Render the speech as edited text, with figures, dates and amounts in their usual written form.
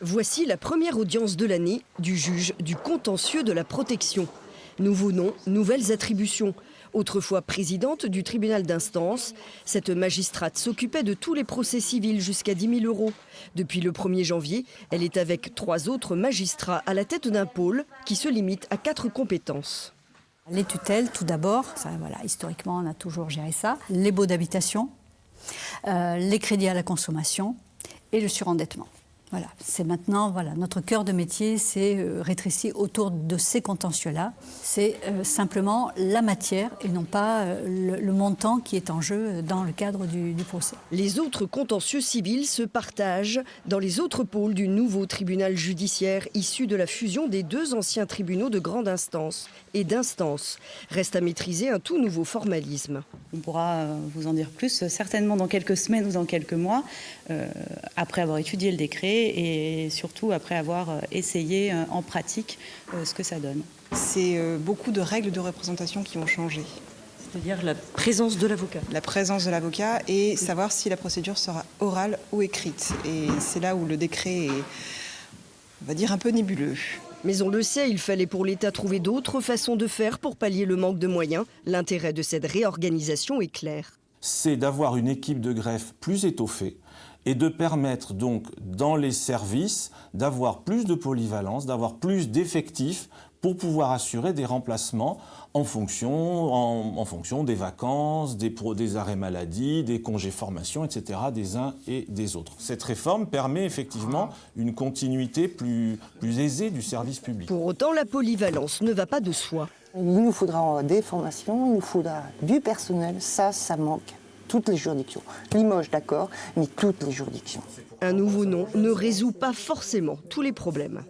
Voici la première audience de l'année du juge du contentieux de la protection. Nouveau nom, nouvelles attributions. Autrefois présidente du tribunal d'instance, cette magistrate s'occupait de tous les procès civils jusqu'à 10 000 €. Depuis le 1er janvier, elle est avec 3 autres magistrats à la tête d'un pôle qui se limite à 4 compétences. Les tutelles, tout d'abord, historiquement on a toujours géré ça, les baux d'habitation, les crédits à la consommation et le surendettement. Voilà, c'est maintenant, notre cœur de métier, c'est rétréci autour de ces contentieux-là. C'est simplement la matière et non pas le montant qui est en jeu dans le cadre du procès. Les autres contentieux civils se partagent dans les autres pôles du nouveau tribunal judiciaire issu de la fusion des 2 anciens tribunaux de grande instance et d'instance. Reste à maîtriser un tout nouveau formalisme. On pourra vous en dire plus, certainement dans quelques semaines ou dans quelques mois, après avoir étudié le décret et surtout après avoir essayé en pratique ce que ça donne. C'est beaucoup de règles de représentation qui ont changé. C'est-à-dire la présence de l'avocat. La présence de l'avocat et savoir si la procédure sera orale ou écrite. Et c'est là où le décret est, on va dire, un peu nébuleux. Mais on le sait, il fallait pour l'État trouver d'autres façons de faire pour pallier le manque de moyens. L'intérêt de cette réorganisation est clair. C'est d'avoir une équipe de greffe plus étoffée et de permettre donc dans les services d'avoir plus de polyvalence, d'avoir plus d'effectifs pour pouvoir assurer des remplacements en fonction des vacances, des arrêts maladie, des congés formation, etc., des uns et des autres. Cette réforme permet effectivement une continuité plus aisée du service public. Pour autant, la polyvalence ne va pas de soi. Il nous faudra des formations, il nous faudra du personnel, ça manque. Toutes les juridictions. Limoges, d'accord, mais toutes les juridictions. Un nouveau nom ne résout pas forcément tous les problèmes.